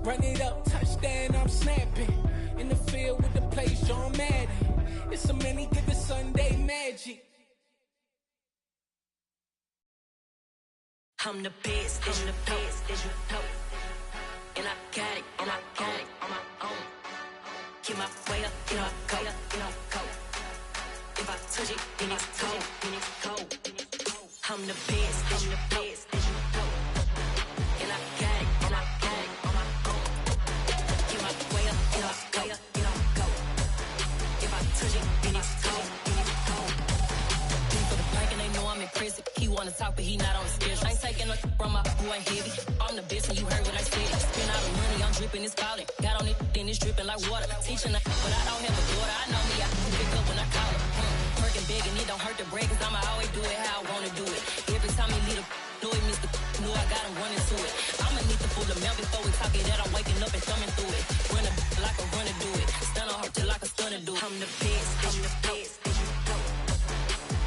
Run it up, touchdown, I'm snapping. In the field with the plays, John Madden. It's so many, give it Sunday magic. I'm the best, I'm the best, as you know. And I got it, and I got it on my own. Get my way up, you know I go, you know I go. If I touch it, then it's cold, then it's cold. I'm the best, as you know. And I got it, and I got it on my own. Get my way up, you know I go, you know I go. If I touch it, then it's cold, then it's cold. For the plank and they know I'm in prison. He wanna talk, but he not on the schedule. I ain't taking no from my boy heavy. I'm the best, and you heard what I said. Spend all the money, I'm dripping, it's falling. Got on it, then it's dripping like water. Teaching her, but I don't have a daughter. I know me, I can pick up when I call her. Working big, and it don't hurt to break, cause I'ma always do it how I wanna do it. Every time he lead a know it, Mr. Know I got him running to it. I'ma need to pull the milk before we talk it that I'm waking up and thumbing through it. Run a like a runner do it. Stun on her till like a stunner do it. I'm the best, I'm the best, as you know.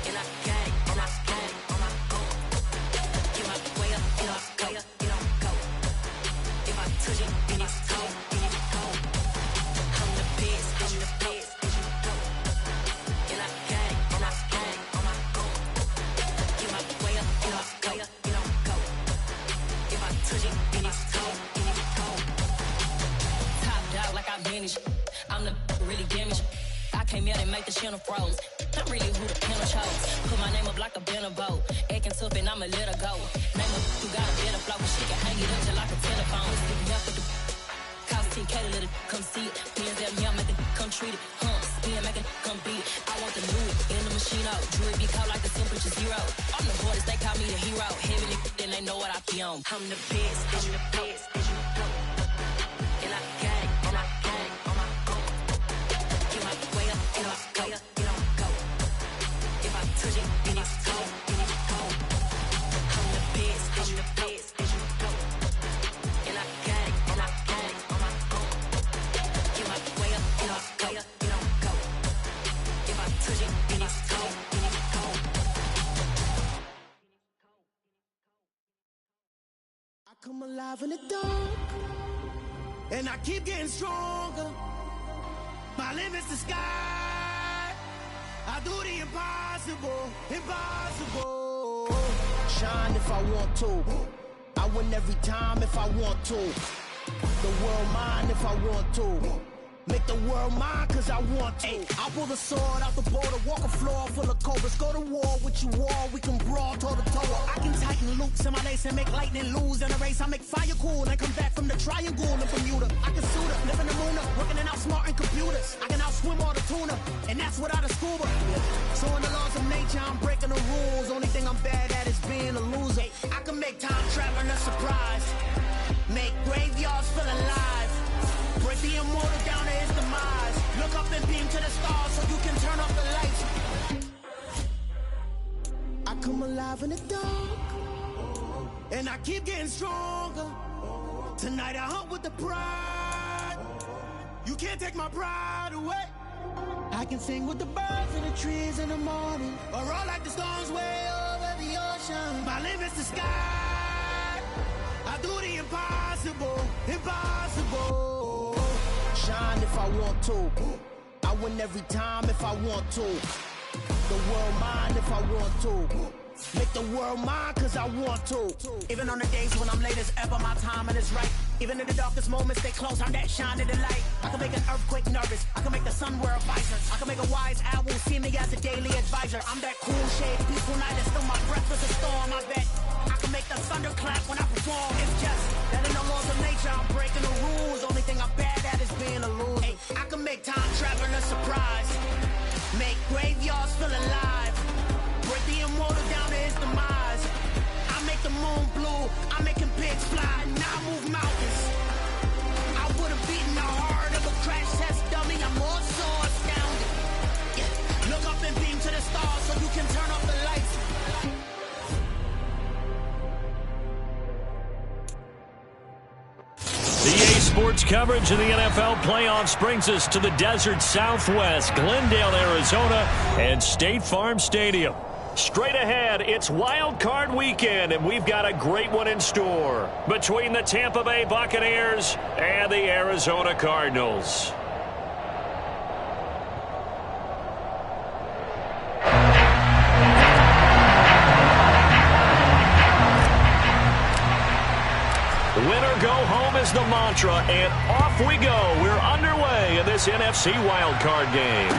And I got it, and I got it on my own. Get my way up, you know I go, you know I go. If I touch it, then it's cold, then it's cold. I'm the best, as you know. And I got it, and I got it on my own. Get my way up, you know I go, you know I go. If I touch it, then it's cold, then it's cold. Top dog like I vanished. I'm the really damaged. I came out and make the channel froze. I'm really who the panel chose. Put my name up like a banner boat. Acting tough and I'ma let her go. Name her who got a better flow. She can hang it up just like a telephone. Stick me up with the cost 10K to let it come see it. Hands at me, I make it come treat it. Spin, make it come beat it. I want the new in the machine out. Jewelry be cold like the temperature zero. On the borders, they call me the hero. Heavy then they know what I be on. I'm the best, I'm the best, as you know. And I got it, and I got it on my own. Get my way up, you know I go, you know I go. If I touch it, then it's cold, then it's cold. I'm the best, as you know. And I got it, and I got it on my own. Get my way up, you know I go, you know I go. If I touch it, then it's cold, then it's cold. I come alive in the dark, and I keep getting stronger. My limit's the sky. I do the impossible, impossible. Shine if I want to. I win every time if I want to. The world mine if I want to. Make the world mine cause I want to. I pull the sword out the border, walk a floor full of cobras. Go to war with you all, we can brawl toe to toe. I can tighten loops in my lace and make lightning lose in a race. I make fire cool and come back from the triangle in Bermuda. I can suit up, live in the moon up, working and outsmarting computers. I can outswim all the tuna, and that's without a scuba. So in the laws of nature, I'm breaking the rules. Only thing I'm bad at is being a loser. I can make time traveling a surprise. Make graveyards feel alive. Break the immortal down to his demise. Look up and beam to the stars so you can turn off the lights. I come alive in the dark, and I keep getting stronger. Tonight I hunt with the pride. You can't take my pride away. I can sing with the birds and the trees in the morning, or roll like the storms way over the ocean. My limit's the sky. I do the impossible, impossible. Shine if I want to. I win every time if I want to. The world mine if I want to. Make the world mine cause I want to. Even on the days when I'm late as ever, my timing is right. Even in the darkest moments, stay close, I'm that shining the light. I can make an earthquake nervous, I can make the sun wear a visor. I can make a wise owl see me as a daily advisor. I'm that cool shade, peaceful night, and still my breath is a storm. I bet I can make the thunder clap when I perform. It's just that in the laws of nature, I'm breaking the rules. Only thing I'm bad at is being a loser. Hey, I can make time traveling a surprise. Make graveyards feel alive. Break the immortal down to his demise. I make the moon blue, I'm making pigs fly, now I move mountains. I would've beaten the heart of a crash test dummy, I'm more so astounded. Yeah. Look up and beam to the stars so you can turn off the lights. The EA Sports coverage of the NFL playoffs brings us to the desert Southwest, Glendale, Arizona, and State Farm Stadium. Straight ahead, it's Wild Card Weekend, and we've got a great one in store between the Tampa Bay Buccaneers and the Arizona Cardinals. Winner go home is the mantra, and off we go. We're underway in this NFC wildcard game.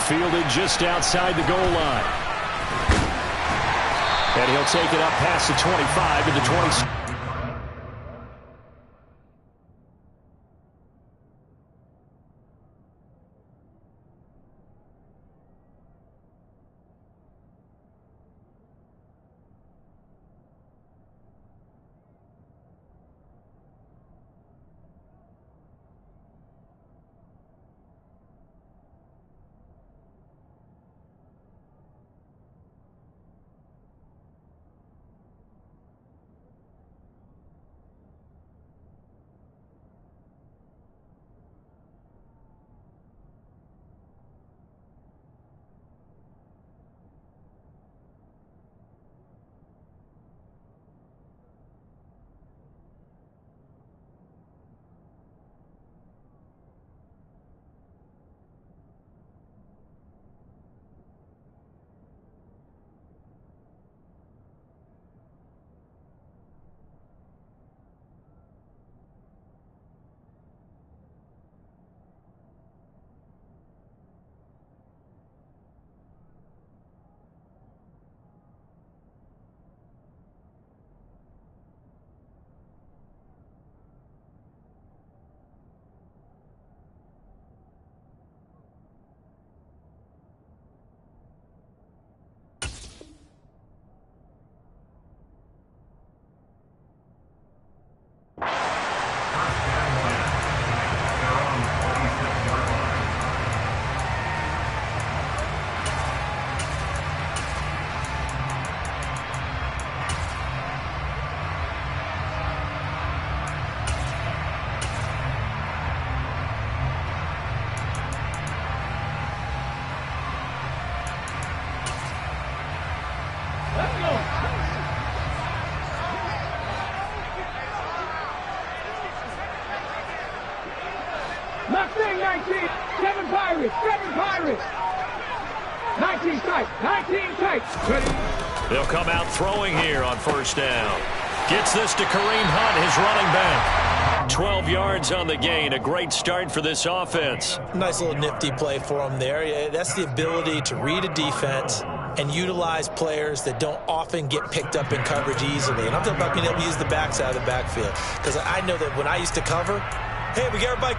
Fielded just outside the goal line. And he'll take it up past the 25 to the 20. Left thing, 19. 7 Pirates. 7 Pirates. 19 tight. 19 tight. Ready? They'll come out throwing here on first down. Gets this to Kareem Hunt, his running back. 12 yards on the gain. A great start for this offense. Nice little nifty play for him there. That's the ability to read a defense and utilize players that don't often get picked up in coverage easily. And I'm talking about being able to use the backside of the backfield. Because I know that when I used to cover, hey, we got everybody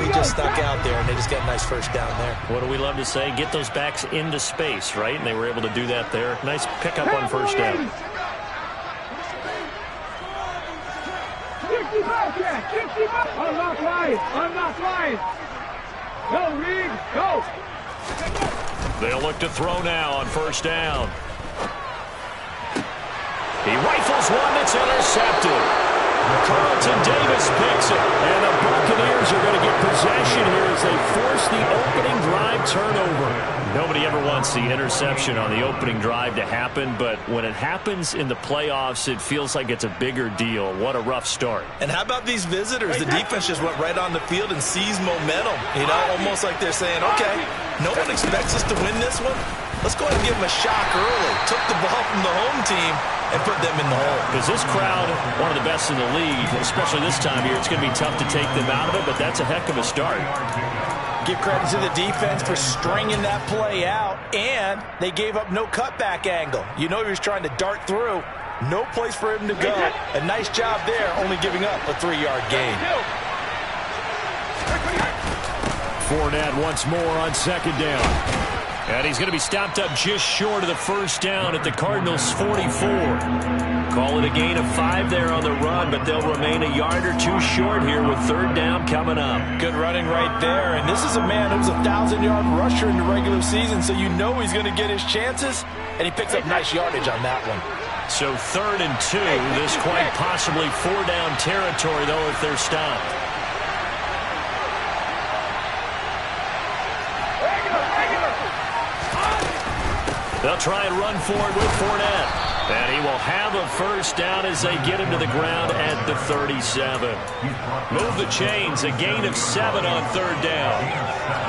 he just stuck out there, and they just got a nice first down there. What do we love to say? Get those backs into space, right? And they were able to do that there. Nice pickup on first down. 65, Jack. 65. Unlock line. Unlock line. Go, Reed. Go. They'll look to throw now on first down. He rifles one that's intercepted. Carlton Davis picks it, and the Buccaneers are going to get possession here as they force the opening drive turnover. Nobody ever wants the interception on the opening drive to happen, but when it happens in the playoffs, it feels like it's a bigger deal. What a rough start. And how about these visitors? The defense just went right on the field and seized momentum. You know, almost like they're saying, okay, no one expects us to win this one. Let's go ahead and give them a shock early. Took the ball from the home team and put them in the hole. Because this crowd, one of the best in the league, especially this time of year, it's going to be tough to take them out of it, but that's a heck of a start. Give credit to the defense for stringing that play out, and they gave up no cutback angle. You know he was trying to dart through. No place for him to go. A nice job there, only giving up a 3-yard gain. Fournette once more on second down. And he's going to be stopped up just short of the first down at the Cardinals' 44. Call it a gain of 5 there on the run, but they'll remain a yard or two short here with third down coming up. Good running right there. And this is a man who was a 1,000-yard rusher in the regular season, so you know he's going to get his chances, and he picks up nice yardage on that one. So 3rd and 2. This quite possibly 4-down territory, though, if they're stopped. They'll try and run forward with Fournette. And he will have a first down as they get him to the ground at the 37. Move the chains, a gain of 7 on third down.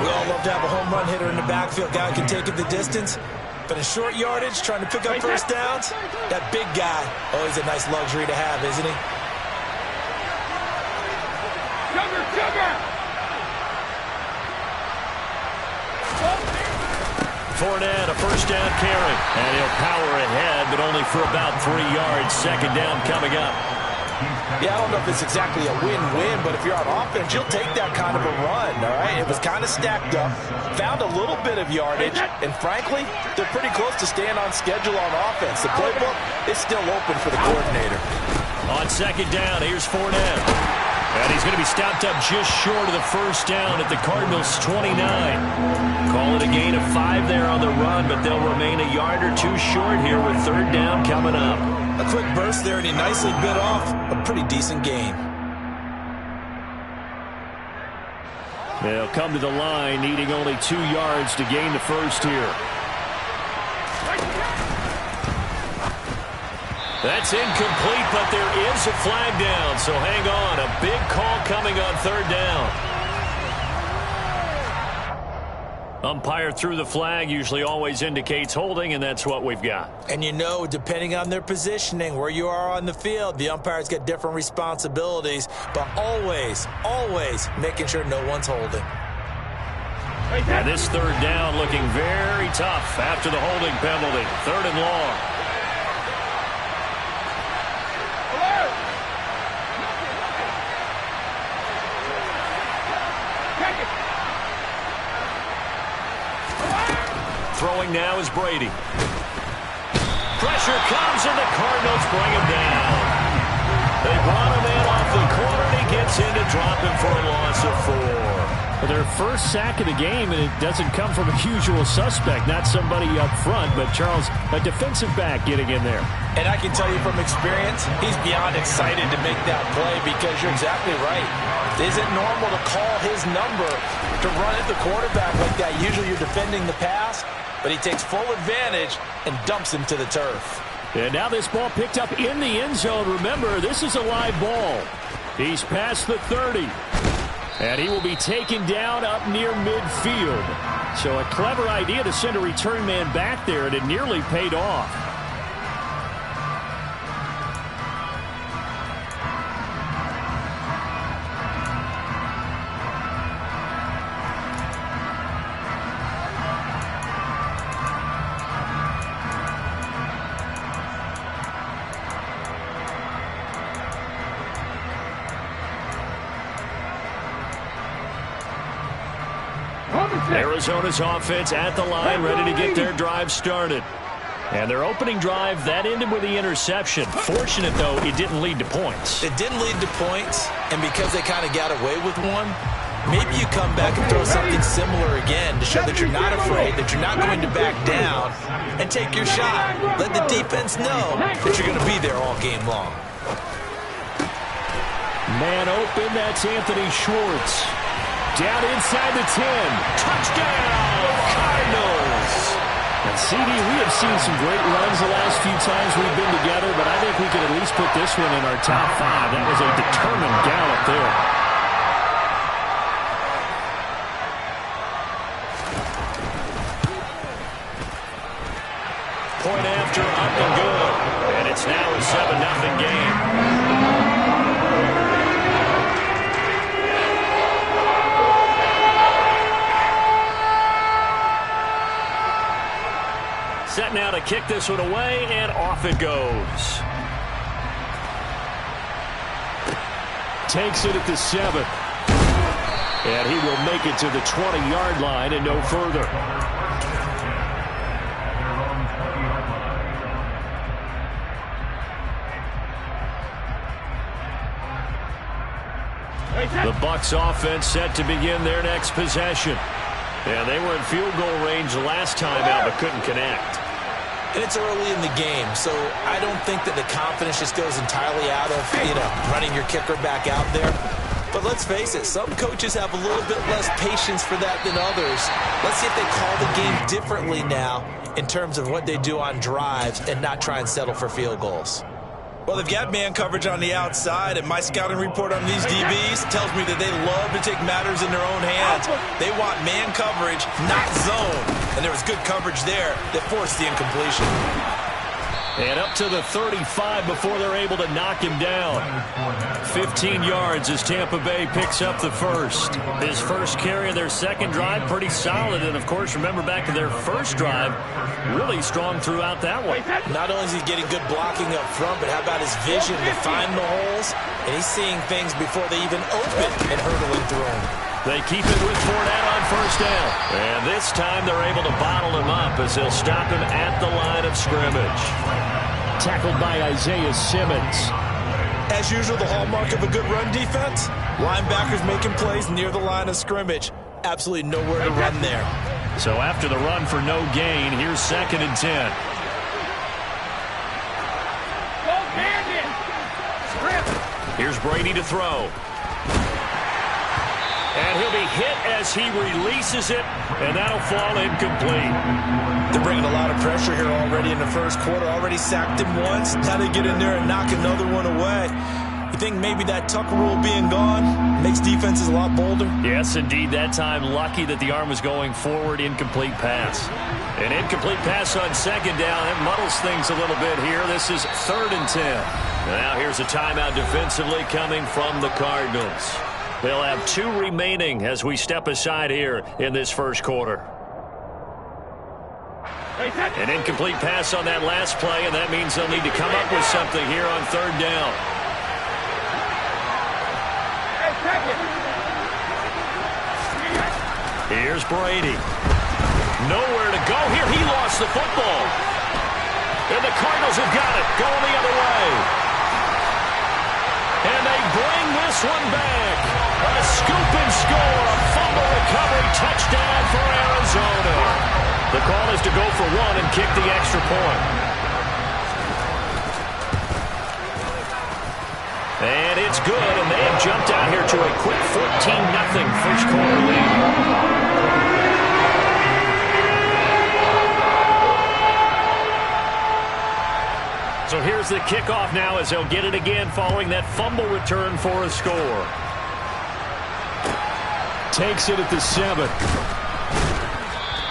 We all love to have a home run hitter in the backfield. Guy who can take it the distance. But in short yardage, trying to pick up first downs, that big guy, always a nice luxury to have, isn't he? Sugar! Fournette, a first down carry. And he'll power ahead, but only for about 3 yards. Second down coming up. Yeah, I don't know if it's exactly a win-win, but if you're on offense, you'll take that kind of a run, all right? It was kind of stacked up, found a little bit of yardage, and frankly, they're pretty close to staying on schedule on offense. The playbook is still open for the coordinator. On second down, here's Fournette. And he's going to be stopped up just short of the first down at the Cardinals' 29. Call it a gain of 5 there on the run, but they'll remain a yard or 2 short here with third down coming up. A quick burst there, and he nicely bit off a pretty decent gain. They'll come to the line, needing only 2 yards to gain the first here. That's incomplete, but there is a flag down, so hang on. A big call coming on third down. Umpire threw the flag, usually always indicates holding, and that's what we've got. And you know, depending on their positioning, where you are on the field, the umpires get different responsibilities, but always, always making sure no one's holding. And this third down looking very tough after the holding penalty. Third and long. Throwing now is Brady. Pressure comes, and the Cardinals bring him down. They brought him in off the corner, and he gets in to drop him for a loss of 4. Well, their first sack of the game, and it doesn't come from a usual suspect, not somebody up front, but Charles, a defensive back getting in there. And I can tell you from experience, he's beyond excited to make that play because you're exactly right. Is it normal to call his number to run at the quarterback like that? Usually you're defending the pass, but he takes full advantage and dumps him to the turf. And now this ball picked up in the end zone. Remember, this is a live ball. He's past the 30. And he will be taken down up near midfield. So a clever idea to send a return man back there, and it nearly paid off. Arizona's offense at the line, ready to get their drive started. And their opening drive, that ended with the interception. Fortunate, though, it didn't lead to points. It didn't lead to points, and because they kind of got away with one, maybe you come back and throw something similar again to show that you're not afraid, that you're not going to back down, and take your shot. Let the defense know that you're going to be there all game long. Man open, that's Anthony Schwartz. Down inside the 10. Touchdown, Cardinals. And CD, we have seen some great runs the last few times we've been together, but I think we can at least put this one in our top 5. That was a determined gallop there. Point after, up and good. And it's now a 7-0 game. Set now to kick this one away, and off it goes. Takes it at the 7. And he will make it to the 20-yard line and no further. The Bucs offense set to begin their next possession. And they were in field goal range last time out, but couldn't connect. And it's early in the game, so I don't think that the confidence just goes entirely out of, running your kicker back out there. But let's face it, some coaches have a little bit less patience for that than others. Let's see if they call the game differently now in terms of what they do on drives and not try and settle for field goals. Well, they've got man coverage on the outside, and my scouting report on these DBs tells me that they love to take matters in their own hands. They want man coverage, not zone. And there was good coverage there that forced the incompletion. And up to the 35 before they're able to knock him down. 15 yards as Tampa Bay picks up the first. His first carry of their second drive, pretty solid. And, of course, remember back to their first drive, really strong throughout that one. Not only is he getting good blocking up front, but how about his vision to find the holes? And he's seeing things before they even open and hurdling through them. They keep it with Fournette on first down. And this time they're able to bottle him up as they'll stop him at the line of scrimmage. Tackled by Isaiah Simmons. As usual, the hallmark of a good run defense, linebackers making plays near the line of scrimmage. Absolutely nowhere to run there. So after the run for no gain, here's 2nd and 10. Here's Brady to throw. And he'll be hit as he releases it, and that'll fall incomplete. They're bringing a lot of pressure here already in the first quarter. Already sacked him once. How to get in there and knock another one away. You think maybe that Tucker rule being gone makes defenses a lot bolder? Yes, indeed. That time, lucky that the arm was going forward. Incomplete pass. An incomplete pass on 2nd down. It muddles things a little bit here. This is 3rd and 10. Now here's a timeout defensively coming from the Cardinals. They'll have 2 remaining as we step aside here in this first quarter. An incomplete pass on that last play, and that means they'll need to come up with something here on 3rd down. Here's Brady. Nowhere to go here. He lost the football. And the Cardinals have got it. Going the other way. And they bring this one back. A scoop and score. A fumble recovery touchdown for Arizona. The call is to go for 1 and kick the extra point. And it's good, and they have jumped out here to a quick 14-0 first quarter lead. So here's the kickoff now as they'll get it again following that fumble return for a score. Takes it at the 7.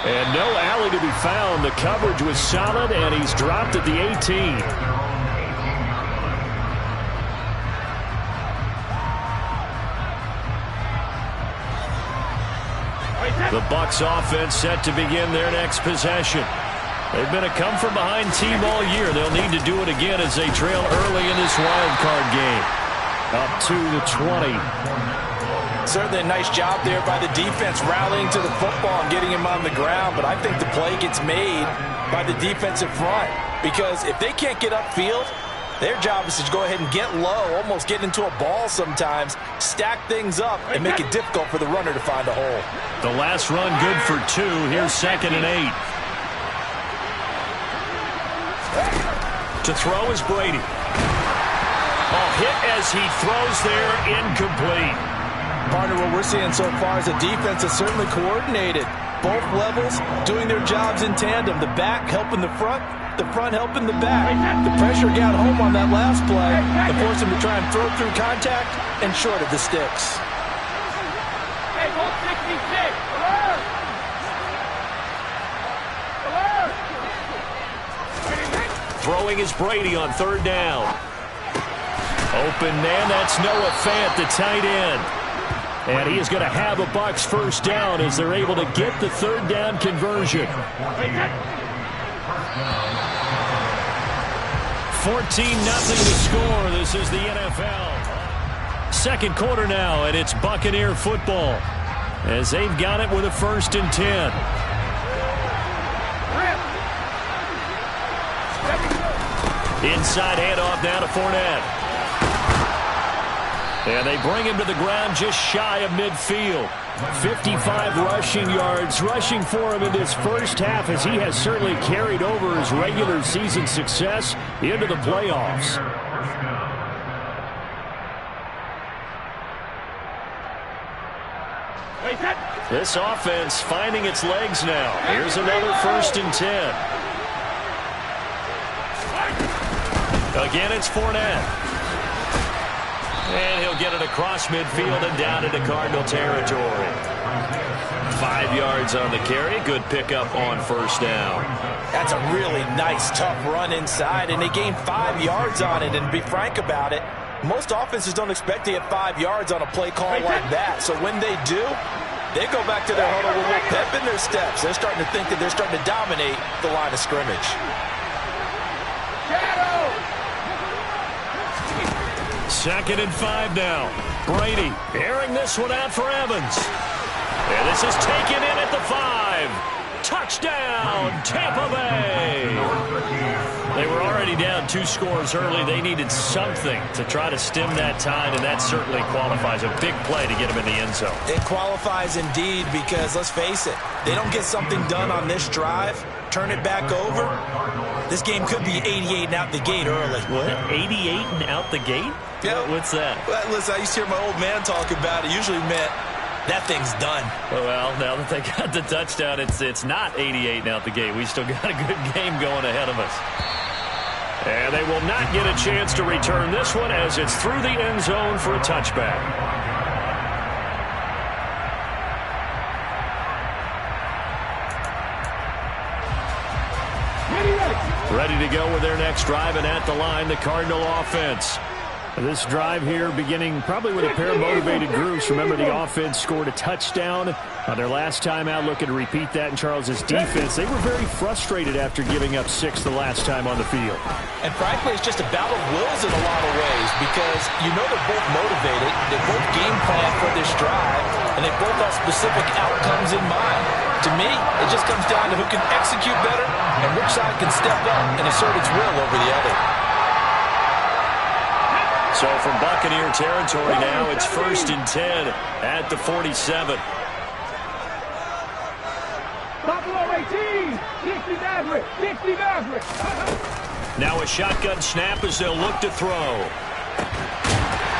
And no alley to be found. The coverage was solid, and he's dropped at the 18. The Bucs offense set to begin their next possession. They've been a come-from-behind team all year. They'll need to do it again as they trail early in this wild card game. Up to the 20. Certainly a nice job there by the defense rallying to the football and getting him on the ground, but I think the play gets made by the defensive front because if they can't get upfield, their job is to go ahead and get low, almost get into a ball sometimes, stack things up, and make it difficult for the runner to find a hole. The last run good for 2. Here's 2nd and 8. To throw is Brady. Hit as he throws there, incomplete. Partner, what we're seeing so far is a defense that's certainly coordinated. Both levels doing their jobs in tandem. The back helping the front helping the back. The pressure got home on that last play and forced him to try and throw through contact and short of the sticks. Throwing is Brady on 3rd down. Open man, that's Noah Fant, the tight end. And he is going to have a Bucs first down as they're able to get the 3rd down conversion. 14-0 to score. This is the NFL. Second quarter now, and it's Buccaneer football as they've got it with a 1st and 10. Inside handoff now to Fournette. And they bring him to the ground just shy of midfield. 55 rushing yards rushing for him in this first half as he has certainly carried over his regular season success into the playoffs. This offense finding its legs now. Here's another 1st and 10. Again, it's Fournette. And he'll get it across midfield and down into Cardinal territory. 5 yards on the carry. Good pickup on 1st down. That's a really nice, tough run inside, and they gained 5 yards on it. And to be frank about it, most offenses don't expect to get 5 yards on a play call like that. So when they do, they go back to their huddle with a little pep in their steps. They're starting to think that they're starting to dominate the line of scrimmage. 2nd and 5 now. Brady airing this one out for Evans. And this is taken in at the 5. Touchdown, Tampa Bay. They were already down 2 scores early. They needed something to try to stem that tide, and that certainly qualifies. A big play to get them in the end zone. It qualifies indeed because, let's face it, they don't get something done on this drive, turn it back over, this game could be 88 and out the gate early. What? 88 and out the gate? Yeah. What's that? Well, listen, I used to hear my old man talk about it. Usually meant that thing's done. Well, now that they got the touchdown, it's not 88 and out the gate. We still got a good game going ahead of us. And they will not get a chance to return this one as it's through the end zone for a touchback. Ready to go with their next drive, and at the line, the Cardinal offense. This drive here beginning probably with a pair of motivated groups. Remember, the offense scored a touchdown on their last time out. Looking to repeat that in Charles's defense. They were very frustrated after giving up 6 the last time on the field. And frankly, it's just a battle of wills in a lot of ways because you know they're both motivated. They both game plan for this drive, and they both have specific outcomes in mind. To me, it just comes down to who can execute better and which side can step up and assert its will over the other. So from Buccaneer territory now, it's 1st and 10 at the 47. Buffalo 18, 60 Maverick, 60 Maverick. Now a shotgun snap as they'll look to throw.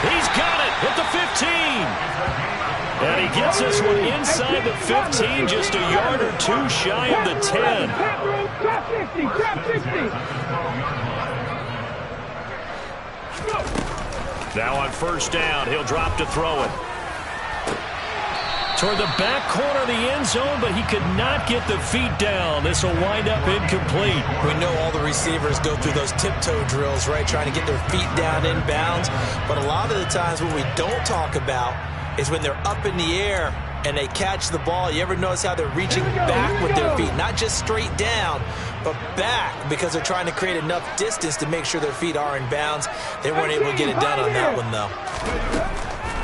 He's got it at the 15. And he gets this one inside the 15, just a yard or 2 shy of the 10. Trap 50, trap 50. Now on 1st down, he'll drop to throw it. Toward the back corner of the end zone, but he could not get the feet down. This will wind up incomplete. We know all the receivers go through those tiptoe drills, right, trying to get their feet down inbounds. But a lot of the times what we don't talk about is when they're up in the air and they catch the ball. You ever notice how they're reaching back with their feet? Not just straight down, but back, because they're trying to create enough distance to make sure their feet are in bounds. They weren't able to get it done on that one, though.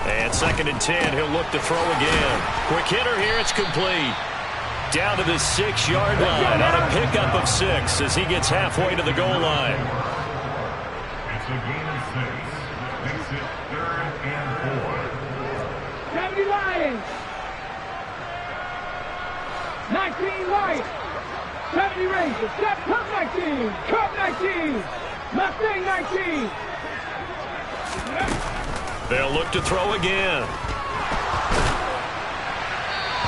And 2nd and 10, he'll look to throw again. Quick hitter here, it's complete. Down to the 6-yard line on a pickup of 6 as he gets halfway to the goal line. It's a gain of 6. Makes it 3rd and 4. 70 Lions. 19 Lions. 70 Rangers. Cup 19. Cup 19. Mustang 19. They'll look to throw again.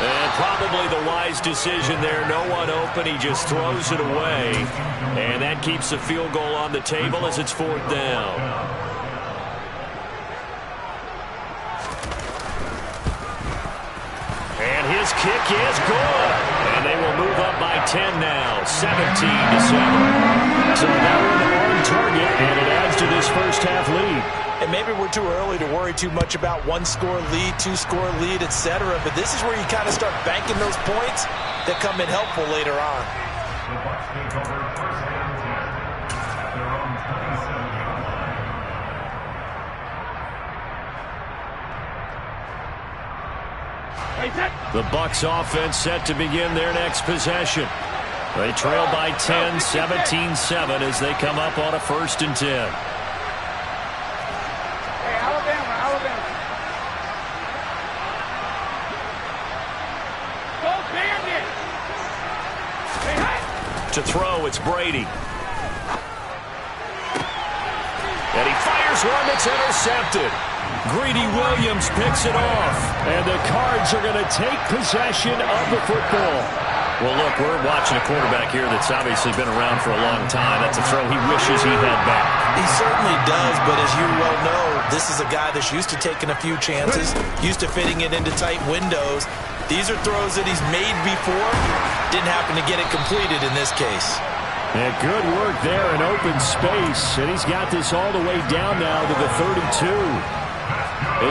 And probably the wise decision there. No one open. He just throws it away. And that keeps the field goal on the table as it's 4th down. And his kick is good. And they will move up by 10 now, 17-7. So now we're on target, and it adds to this first half lead. And maybe we're too early to worry too much about 1-score lead, 2-score lead, etc. But this is where you kind of start banking those points that come in helpful later on. The Bucs take over 1st and 10 at their own 27-yard line. The Bucs offense set to begin their next possession. They trail by 10, 17-7 as they come up on a 1st and 10. To throw, it's Brady. And he fires one that's intercepted. Greedy Williams picks it off. And the Cards are going to take possession of the football. Well, look, we're watching a quarterback here that's obviously been around for a long time. That's a throw he wishes he had back. He certainly does, but as you well know, this is a guy that's used to taking a few chances, used to fitting it into tight windows. These are throws that he's made before. Didn't happen to get it completed in this case. And good work there in open space. And he's got this all the way down now to the 32.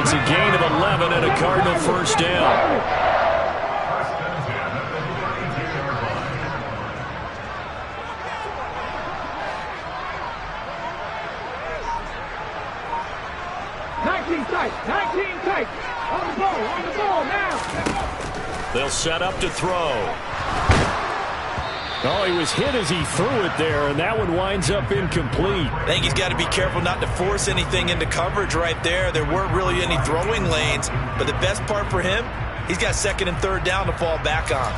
It's a gain of 11 and a Cardinal first down. On the ball now. They'll set up to throw. Oh, he was hit as he threw it there, and that one winds up incomplete. I think he's got to be careful not to force anything into coverage right there. There weren't really any throwing lanes, but the best part for him, he's got second and third down to fall back on.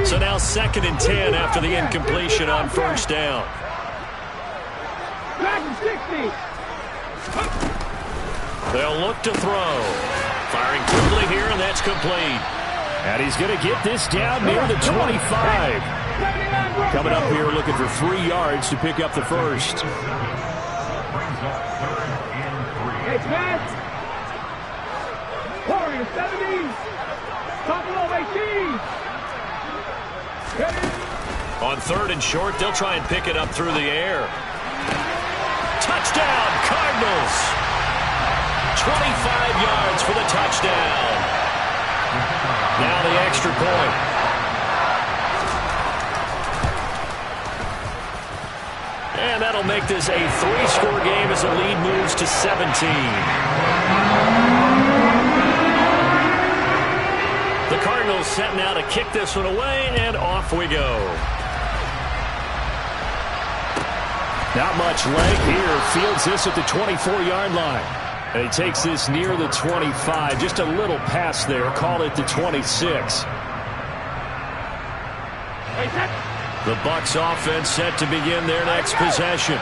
So now 2nd and 10 after the incompletion on first down. They'll look to throw. Firing quickly here, and that's complete. And he's going to get this down near the 25. Coming up here looking for 3 yards to pick up the first. Hey, Matt. 70. Top of 18. On 3rd and short, they'll try and pick it up through the air. Touchdown, Cardinals! 25 yards for the touchdown. Now the extra point. And that'll make this a 3-score game as the lead moves to 17. The Cardinals setting out to kick this one away, and off we go. Not much leg here. Fields this at the 24-yard line. And he takes this near the 25. Just a little pass there. Call it the 26. The Bucs offense set to begin their next possession.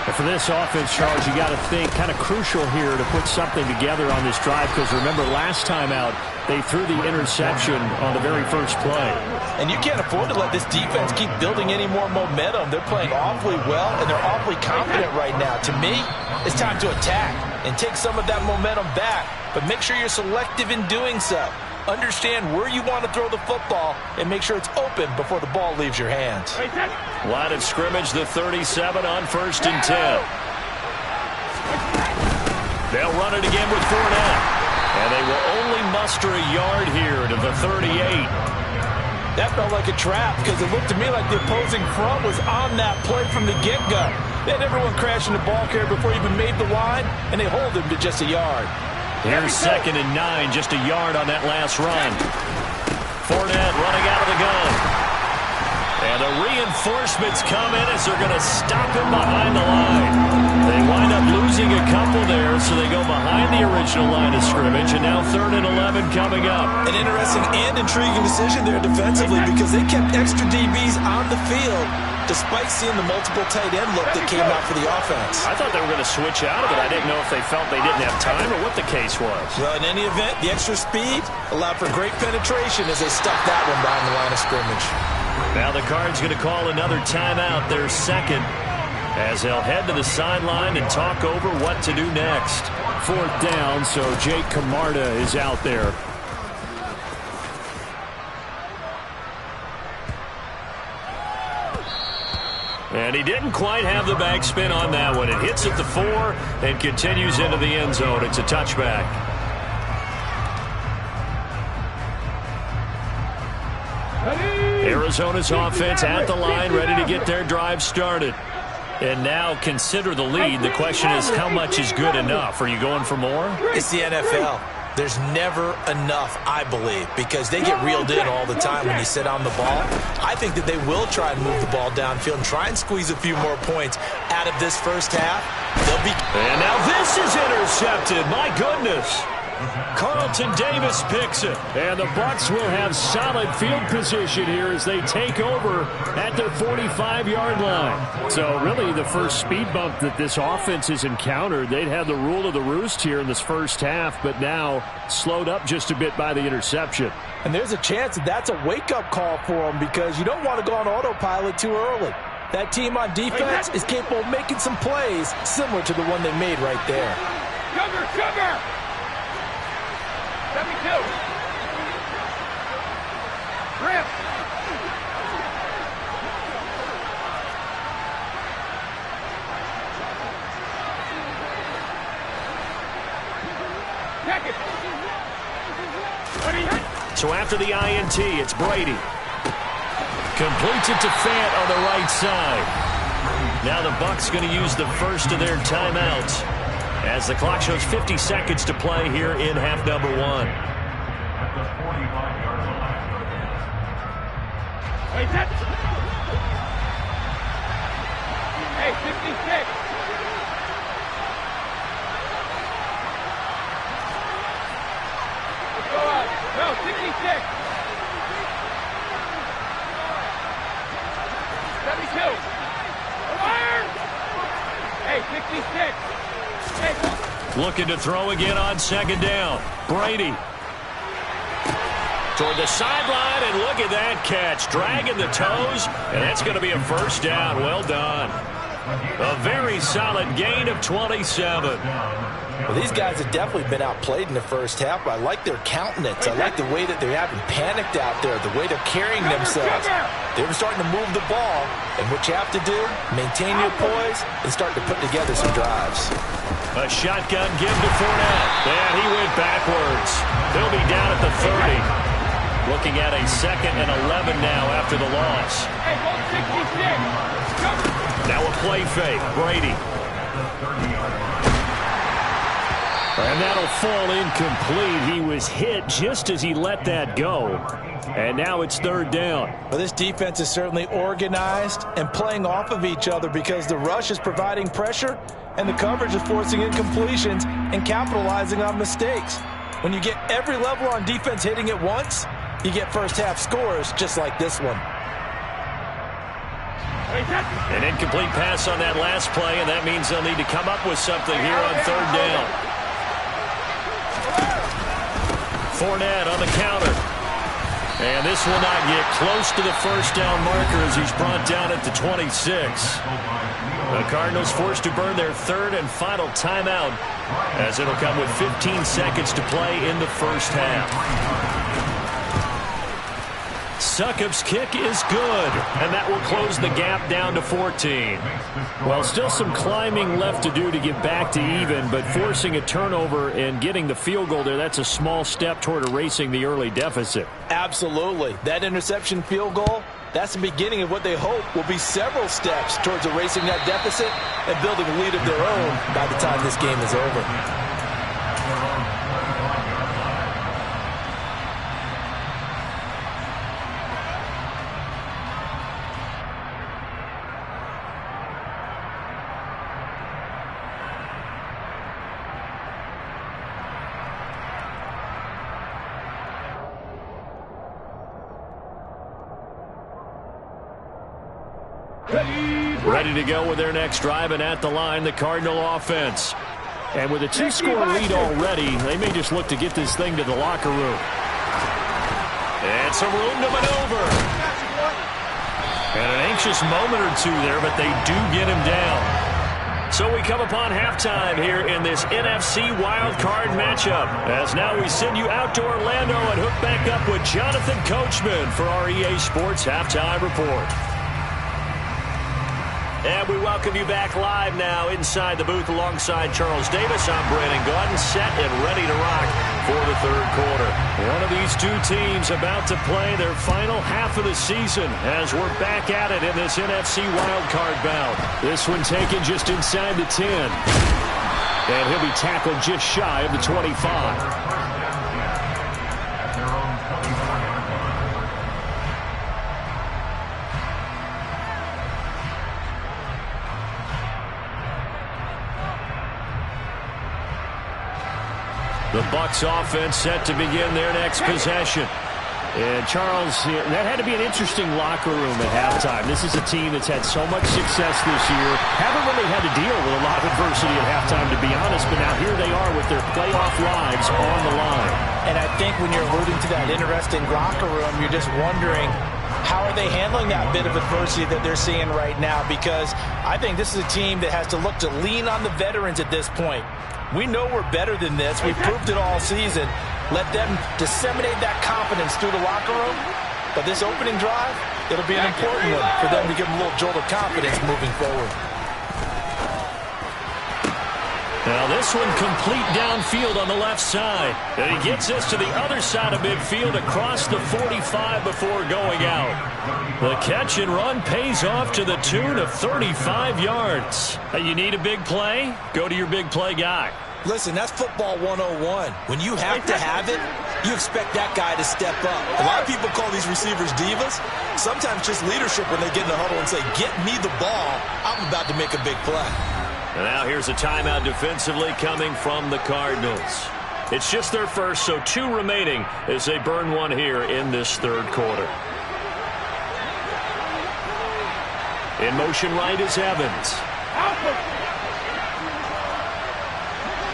And for this offense, Charles, you got to think kind of crucial here to put something together on this drive, because remember last time out they threw the interception on the very first play. And you can't afford to let this defense keep building any more momentum. They're playing awfully well, and they're awfully confident right now. To me, it's time to attack and take some of that momentum back, but make sure you're selective in doing so. Understand where you want to throw the football and make sure it's open before the ball leaves your hands. Line of scrimmage, the 37 on 1st and 10. They'll run it again with Fournette. And they will only muster a yard here to the 38. That felt like a trap because it looked to me like the opposing front was on that play from the get-go. They had everyone crashing the ball carrier before he even made the line, and they hold him to just a yard. Here's 2nd and 9, just a yard on that last run. Fournette running out of the gun. And the reinforcements come in as they're going to stop him behind the line. They wind up losing a couple there, so they go behind the original line of scrimmage, and now 3rd and 11 coming up. An interesting and intriguing decision there defensively because they kept extra DBs on the field despite seeing the multiple tight end look that came out for the offense. I thought they were going to switch out of it. I didn't know if they felt they didn't have time or what the case was. Well, in any event, the extra speed allowed for great penetration as they stuck that one behind the line of scrimmage. Now the Cards going to call another timeout, their 2nd, as they'll head to the sideline and talk over what to do next. 4th down, so Jake Camarda is out there. And he didn't quite have the backspin on that one. It hits at the 4 and continues into the end zone. It's a touchback. Arizona's offense at the line, ready to get their drive started. And now consider the lead. The question is, how much is good enough? Are you going for more? It's the NFL. There's never enough, I believe, because they get reeled in all the time when you sit on the ball. I think that they will try and move the ball downfield and try and squeeze a few more points out of this first half. And now this is intercepted. My goodness. Carlton Davis picks it. And the Bucs will have solid field position here as they take over at their 45-yard line. So really the first speed bump that this offense has encountered. They'd have the rule of the roost here in this first half, but now slowed up just a bit by the interception. And there's a chance that that's a wake-up call for them because you don't want to go on autopilot too early. That team on defense is capable of making some plays similar to the one they made right there. Sugar! 72. Rip. Check it. So after the INT, it's Brady. Completes it to Fant on the right side. Now the Bucs going to use the first of their timeouts as the clock shows 50 seconds to play here in half number 1. At the 45-yard line. Hey, Hey, 56. Let's go out. No, 66. 72. Fire! Hey, 66. Looking to throw again on second down. Brady. Toward the sideline, and look at that catch. Dragging the toes, and that's going to be a first down. Well done. A very solid gain of 27. Well, these guys have definitely been outplayed in the first half, but I like their countenance. I like the way that they haven't panicked out there, the way they're carrying themselves. They were starting to move the ball, and what you have to do, maintain your poise and start to put together some drives. A shotgun give to Fournette. And he went backwards. He'll be down at the 30. Looking at a 2nd and 11 now after the loss. Now a play fake. Brady. And that'll fall incomplete. He was hit just as he let that go. And now it's 3rd down. Well, this defense is certainly organized and playing off of each other because the rush is providing pressure and the coverage is forcing incompletions and capitalizing on mistakes. When you get every level on defense hitting at once, you get first half scores just like this one. An incomplete pass on that last play, and that means they'll need to come up with something here on 3rd down. Fournette on the counter. And this will not get close to the first down marker as he's brought down at the 26. The Cardinals forced to burn their 3rd and final timeout as it'll come with 15 seconds to play in the first half. Succop's kick is good, and that will close the gap down to 14. Well, still some climbing left to do to get back to even, but forcing a turnover and getting the field goal there, that's a small step toward erasing the early deficit. Absolutely. That interception field goal, that's the beginning of what they hope will be several steps towards erasing that deficit and building a lead of their own by the time this game is over. Ready to go with their next drive, and at the line, the Cardinal offense. And with a 2-score lead already, they may just look to get this thing to the locker room. And some room to maneuver. And an anxious moment or two there, but they do get him down. So we come upon halftime here in this NFC wildcard matchup. As now we send you out to Orlando and hook back up with Jonathan Coachman for our EA Sports Halftime Report. And we welcome you back live now inside the booth alongside Charles Davis. I'm Brandon Gordon, set and ready to rock for the 3rd quarter. One of these two teams about to play their final half of the season as we're back at it in this NFC wildcard bout. This one taken just inside the 10. And he'll be tackled just shy of the 25. The Bucs offense set to begin their next possession. And Charles, that had to be an interesting locker room at halftime. This is a team that's had so much success this year. Haven't really had to deal with a lot of adversity at halftime, to be honest. But now here they are with their playoff lives on the line. And I think when you're alluding to that interesting locker room, you're just wondering, how are they handling that bit of adversity that they're seeing right now? Because I think this is a team that has to look to lean on the veterans at this point. We know we're better than this. We've proved it all season. Let them disseminate that confidence through the locker room. But this opening drive, it'll be an important one for them to give them a little jolt of confidence moving forward. Now this one complete downfield on the left side. And he gets us to the other side of midfield across the 45 before going out. The catch and run pays off to the tune of 35 yards. You need a big play? Go to your big play guy. Listen, that's football 101. When you have to have it, you expect that guy to step up. A lot of people call these receivers divas. Sometimes just leadership when they get in the huddle and say, get me the ball. I'm about to make a big play. And now here's a timeout defensively coming from the Cardinals. It's just their first, so 2 remaining as they burn one here in this third quarter. In motion right is Evans.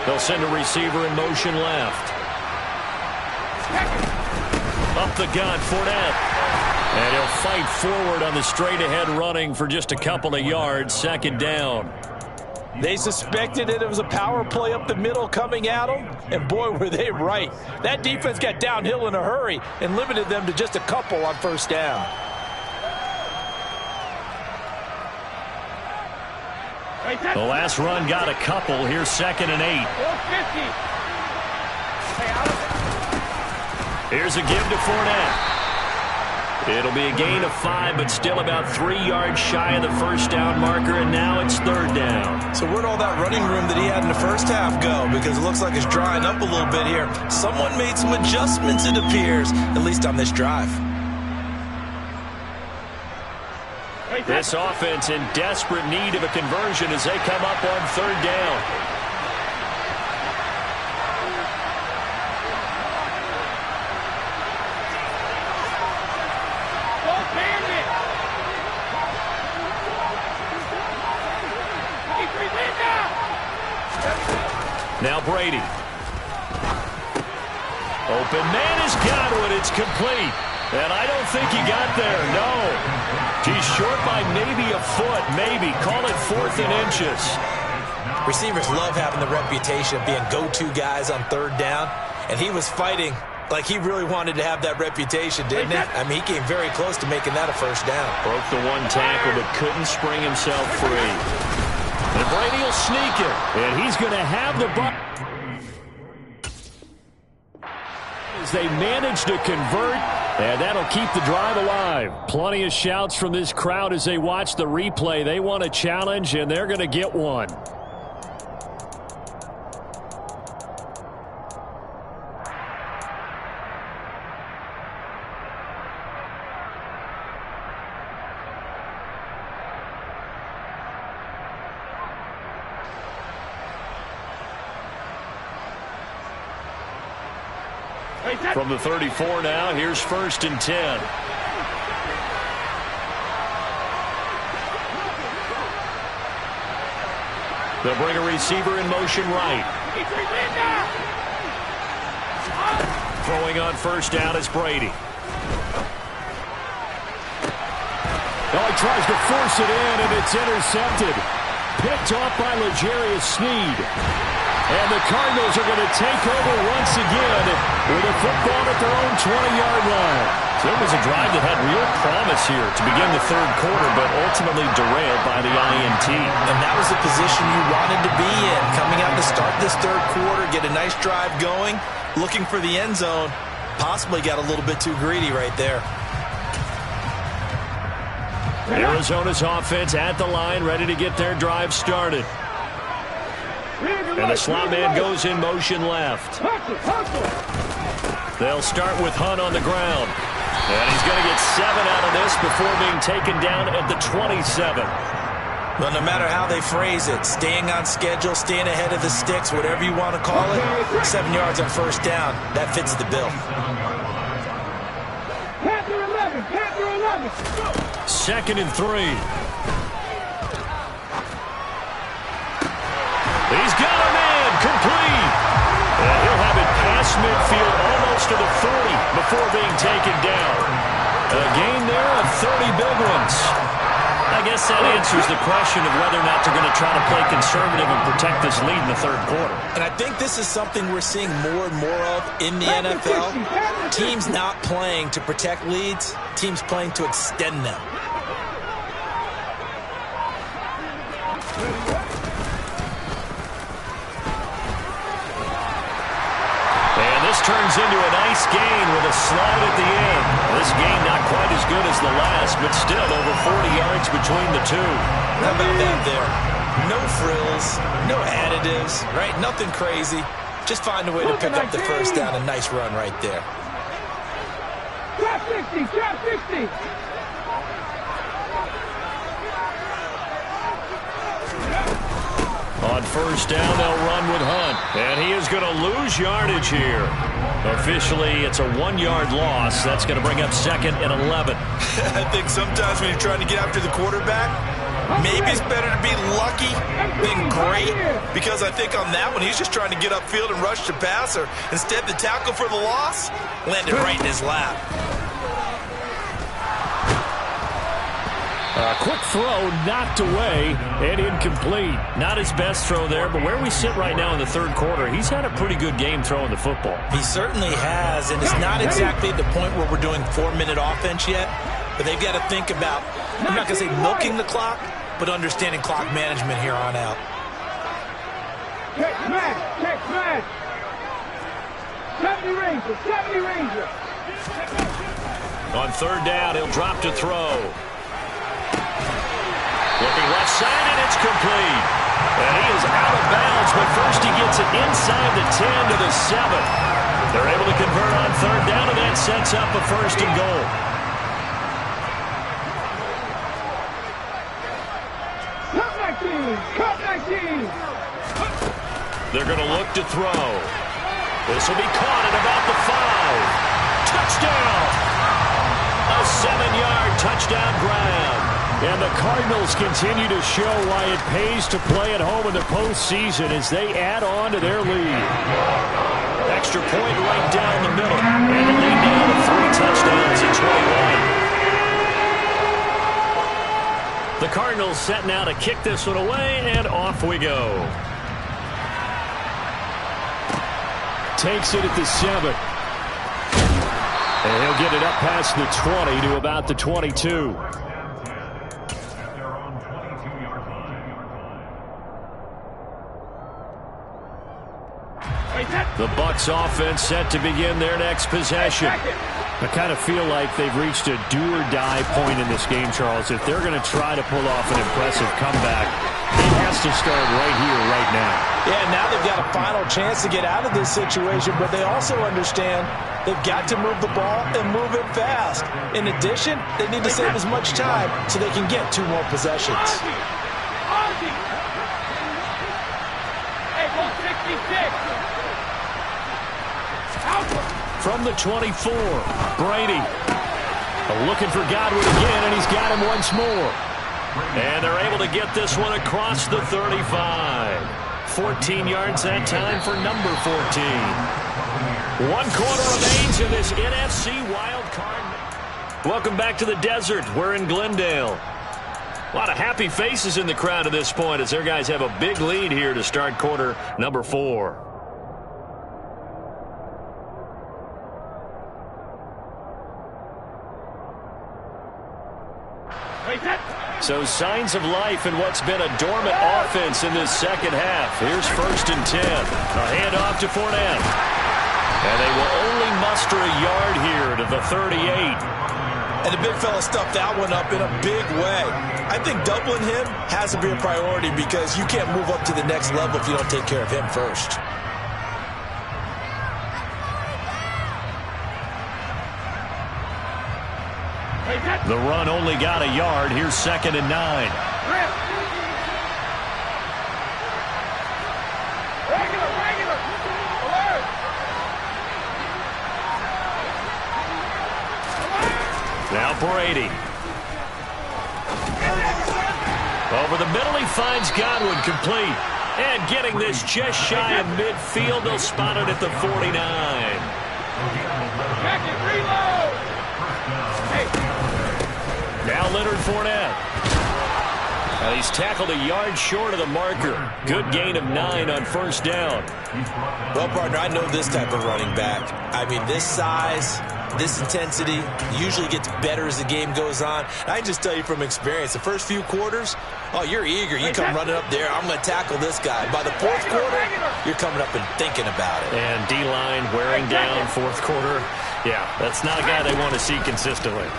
They'll send a receiver in motion left. Up the gut, Fournette. And he'll fight forward on the straight-ahead running for just a couple of yards. Second down. They suspected it was a power play up the middle coming at them, and boy, were they right. That defense got downhill in a hurry and limited them to just a couple on first down. The last run got a couple. Here's 2nd and 8. Here's a give to Fournette. It'll be a gain of 5, but still about 3 yards shy of the first down marker, and now it's third down. So where'd all that running room that he had in the first half go? Because it looks like it's drying up a little bit here. Someone made some adjustments, it appears, at least on this drive. This offense in desperate need of a conversion as they come up on third down. Now Brady. Open man has got it. It's complete. And I don't think he got there. No. He's short by maybe a foot. Maybe. Call it 4th and inches. Receivers love having the reputation of being go-to guys on third down. And he was fighting like he really wanted to have that reputation, didn't he? I mean, he came very close to making that a first down. Broke the one tackle but couldn't spring himself free. And Brady will sneak it. And he's going to have the ball. As they manage to convert, and that'll keep the drive alive. Plenty of shouts from this crowd as they watch the replay. They want a challenge, and they're going to get one. From the 34 now, here's 1st and 10. They'll bring a receiver in motion right. Throwing on first down is Brady. Oh, he tries to force it in, and it's intercepted. Picked off by L'Jarius Sneed. And the Cardinals are going to take over once again with a football at their own 20-yard line. So it was a drive that had real promise here to begin the third quarter, but ultimately derailed by the INT. And that was the position you wanted to be in. Coming out to start this third quarter, get a nice drive going, looking for the end zone. Possibly got a little bit too greedy right there. Arizona's offense at the line, ready to get their drive started. And the slot man goes in motion left. They'll start with Hunt on the ground. And he's going to get 7 out of this before being taken down at the 27. Well, no matter how they phrase it, staying on schedule, staying ahead of the sticks, whatever you want to call it, 7 yards on first down, that fits the bill. Panther 11, Panther 11. 2nd and 3. He's got a man, complete. And he'll have it past midfield, almost to the 40 before being taken down. A gain there of 30 big ones. I guess that answers the question of whether or not they're going to try to play conservative and protect this lead in the 3rd quarter. And I think this is something we're seeing more and more of in the NFL. Teams not playing to protect leads, teams playing to extend them. And this turns into a nice gain with a slide at the end. This game not quite as good as the last, but still over 40 yards between the two. How about that there? No frills, no additives, right? Nothing crazy. Just find a way to pick up the first down. A nice run right there. Drop 60, drop 60. On first down, they'll run with Hunt. And he is going to lose yardage here. Officially, it's a 1-yard loss. That's going to bring up 2nd and 11. I think sometimes when you're trying to get after the quarterback, maybe it's better to be lucky than great, because I think on that one, he's just trying to get upfield and rush the passer. Instead, the tackle for the loss landed right in his lap. A quick throw knocked away and incomplete. Not his best throw there, but where we sit right now in the 3rd quarter, he's had a pretty good game throwing the football. He certainly has, and it's not exactly the point where we're doing 4-minute offense yet, but they've got to think about, I'm not going to say milking the clock, but understanding clock management here on out. Check smash. 70 Ranger. On 3rd down, he'll drop to throw. Looking left side, and it's complete. And he is out of bounds, but first he gets it inside the 10 to the 7. They're able to convert on 3rd down, and that sets up a 1st and goal. Cut 19. They're going to look to throw. This will be caught at about the 5. Touchdown! A 7-yard touchdown grab. And the Cardinals continue to show why it pays to play at home in the postseason as they add on to their lead. Extra point right down the middle. And the lead down to 3 touchdowns at 21. The Cardinals set now to kick this one away, and off we go. Takes it at the 7. And he'll get it up past the 20 to about the 22. The Bucs offense set to begin their next possession. I kind of feel like they've reached a do-or-die point in this game, Charles. If they're going to try to pull off an impressive comeback, it has to start right here, right now. Yeah, now they've got a final chance to get out of this situation, but they also understand they've got to move the ball and move it fast. In addition, they need to save as much time so they can get 2 more possessions. Hey, 166. From the 24, Brady. Looking for Godwin again, and he's got him once more. And they're able to get this one across the 35. 14 yards that time for number 14. 1 quarter remains in this NFC wild card. Welcome back to the desert. We're in Glendale. A lot of happy faces in the crowd at this point as their guys have a big lead here to start quarter number 4. So signs of life in what's been a dormant offense in this second half. Here's 1st and 10. A handoff to Fournette. And they will only muster a yard here to the 38. And the big fella stuffed that one up in a big way. I think doubling him has to be a priority because you can't move up to the next level if you don't take care of him first. The run only got a yard. Here's 2nd and 9. Now Brady. Over the middle, he finds Godwin complete. And getting this just shy of midfield, they'll spot it at the 49. Now Leonard Fournette. And he's tackled a yard short of the marker. Good gain of 9 on first down. Well, partner, I know this type of running back. I mean, this size, this intensity usually gets better as the game goes on. I can just tell you from experience, the first few quarters, oh, you're eager. You come running up there, I'm going to tackle this guy. By the fourth quarter, you're coming up and thinking about it. And D-line wearing down fourth quarter. Yeah, that's not a guy they want to see consistently.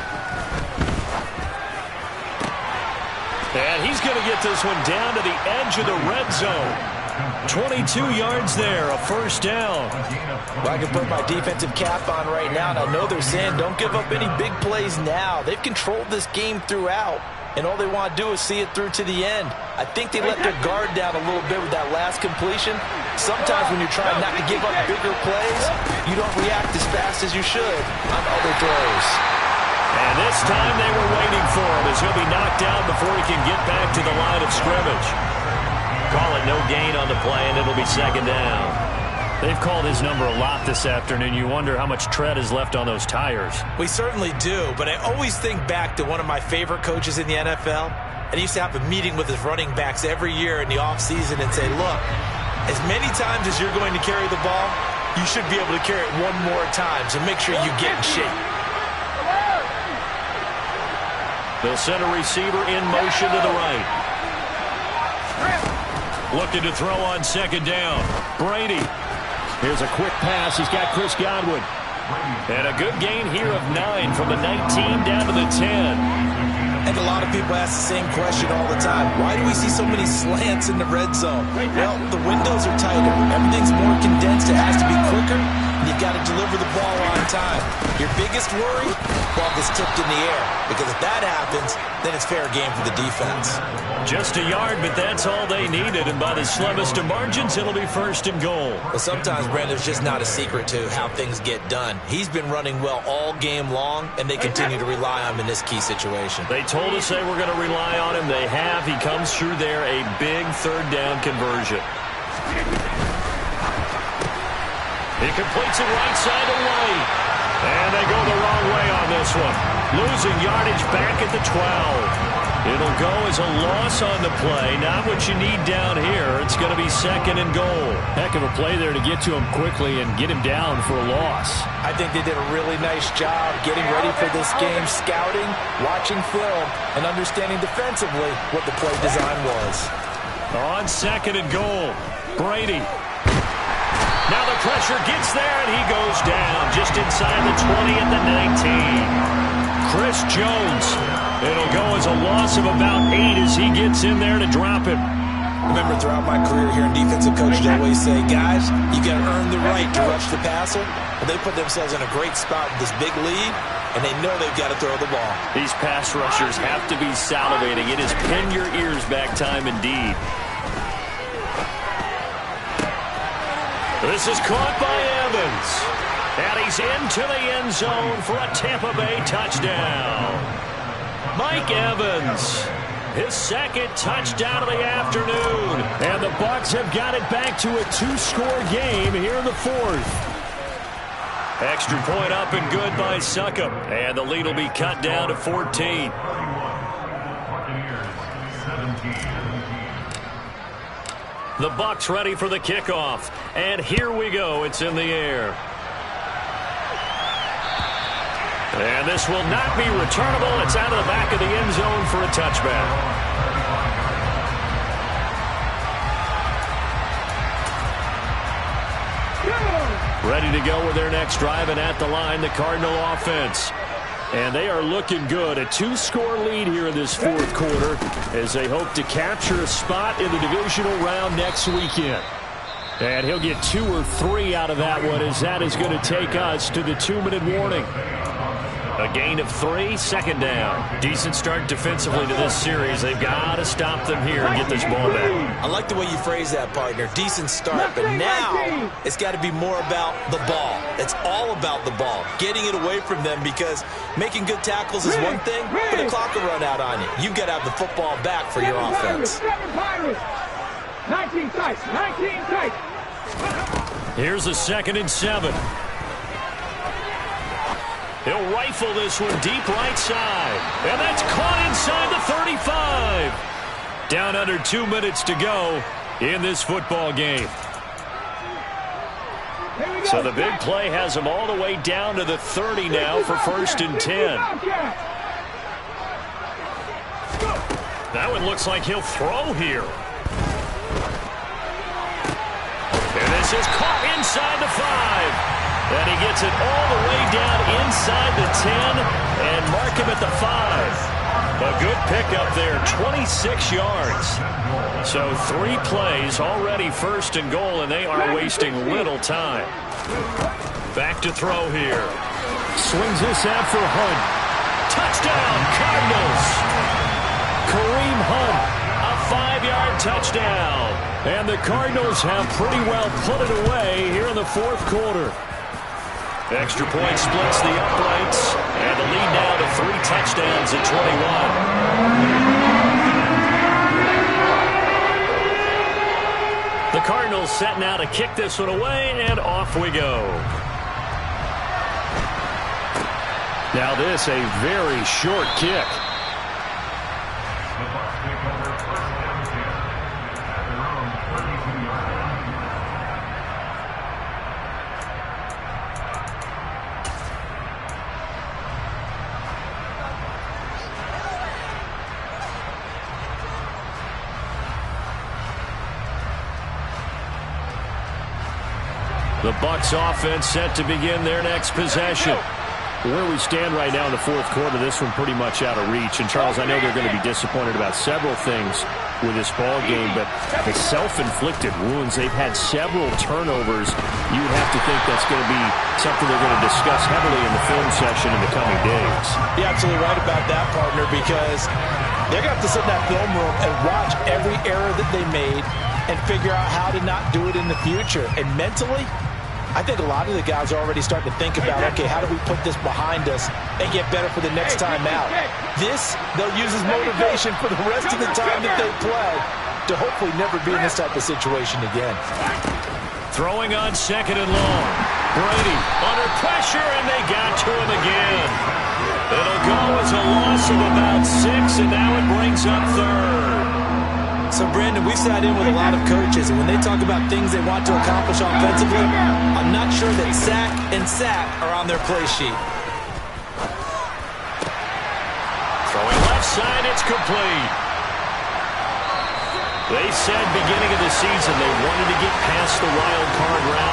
And he's going to get this one down to the edge of the red zone. 22 yards there, a first down. Well, I can put my defensive cap on right now, and I know they're saying don't give up any big plays now. They've controlled this game throughout, and all they want to do is see it through to the end. I think they let their guard down a little bit with that last completion. Sometimes when you're trying not to give up bigger plays, you don't react as fast as you should on other throws. And this time they were waiting for him as he'll be knocked down before he can get back to the line of scrimmage. Call it no gain on the play, and it'll be second down. They've called his number a lot this afternoon. You wonder how much tread is left on those tires. We certainly do, but I always think back to one of my favorite coaches in the NFL. And he used to have a meeting with his running backs every year in the offseason and say, look, as many times as you're going to carry the ball, you should be able to carry it one more time, so make sure you get in shape. They'll send a receiver in motion to the right. Looking to throw on second down. Brady. Here's a quick pass. He's got Chris Godwin. And a good gain here of 9 from the 19 down to the 10. And a lot of people ask the same question all the time. Why do we see so many slants in the red zone? Well, the windows are tighter. Everything's more condensed. It has to be quicker. And you've got to deliver the ball on time. Your biggest worry? Ball gets tipped in the air. Because if that happens, then it's fair game for the defense. Just a yard, but that's all they needed. And by the slimmest of margins, it'll be first and goal. Well, sometimes, Brandon, there's just not a secret to how things get done. He's been running well all game long, and they continue to rely on him in this key situation. They told us they were going to rely on him. They have. He comes through there, a big third down conversion. He completes it right side to White. And they go the wrong way on this one. Losing yardage back at the 12. It'll go as a loss on the play. Not what you need down here. It's going to be second and goal. Heck of a play there to get to him quickly and get him down for a loss. I think they did a really nice job getting ready for this game, scouting, watching film, and understanding defensively what the play design was. On second and goal, Brady. Now the pressure gets there, and he goes down just inside the 20 at the 19. Chris Jones. It'll go as a loss of about 8 as he gets in there to drop him. Remember, throughout my career here in defensive coaches, I always say, guys, you got to earn the right to rush the passer. Well, they put themselves in a great spot with this big lead, and they know they've got to throw the ball. These pass rushers have to be salivating. It is pin your ears back time indeed. This is caught by Evans. And he's into the end zone for a Tampa Bay touchdown. Mike Evans, his second touchdown of the afternoon. And the Bucs have got it back to a 2-score game here in the fourth. Extra point up and good by Succop. And the lead will be cut down to 14. The Bucs ready for the kickoff. And here we go. It's in the air. And this will not be returnable. It's out of the back of the end zone for a touchback. Ready to go with their next drive, and at the line, the Cardinal offense. And they are looking good. A 2-score lead here in this fourth quarter as they hope to capture a spot in the divisional round next weekend. And he'll get 2 or 3 out of that one, as that is going to take us to the 2-minute warning. A gain of 3, second down. Decent start defensively to this series. They've got to stop them here and get this ball back. I like the way you phrase that, partner. Decent start, but now it's got to be more about the ball. It's all about the ball, getting it away from them, because making good tackles is one thing, but the clock will run out on you. You've got to have the football back for your offense. 19 tight, 19 tight. Here's a 2nd and 7. He'll rifle this one deep right side. And that's caught inside the 35. Down under 2 minutes to go in this football game. So the big play has him all the way down to the 30 now for 1st and 10. That one looks like he'll throw here. And this is caught inside the 5. And he gets it all the way down inside the 10 and mark him at the 5. A good pickup there, 26 yards. So 3 plays, already 1st and goal, and they are wasting little time. Back to throw here. Swings this out for Hunt. Touchdown, Cardinals. Kareem Hunt, a 5-yard touchdown. And the Cardinals have pretty well put it away here in the 4th quarter. Extra point splits the uprights, and the lead now to 3 touchdowns at 21. The Cardinals set now to kick this one away, and off we go. Now this, a very short kick. The Bucs offense set to begin their next possession. Where we stand right now in the 4th quarter, this one pretty much out of reach. And, Charles, I know they're going to be disappointed about several things with this ball game, but the self-inflicted wounds, they've had several turnovers. You have to think that's going to be something they're going to discuss heavily in the film session in the coming days. You're absolutely right about that, partner, because they're going to have to sit in that film room and watch every error that they made and figure out how to not do it in the future. And mentally, I think a lot of the guys are already starting to think about, okay, how do we put this behind us and get better for the next time out? This, they'll use as motivation for the rest of the time that they play to hopefully never be in this type of situation again. Throwing on 2nd and long. Brady under pressure, and they got to him again. It'll go as a loss of about 6, and now it brings up 3rd. So, Brandon, we've sat in with a lot of coaches, and when they talk about things they want to accomplish offensively, I'm not sure that sack and sack are on their play sheet. Throwing left side, it's complete. They said beginning of the season they wanted to get past the wild card round.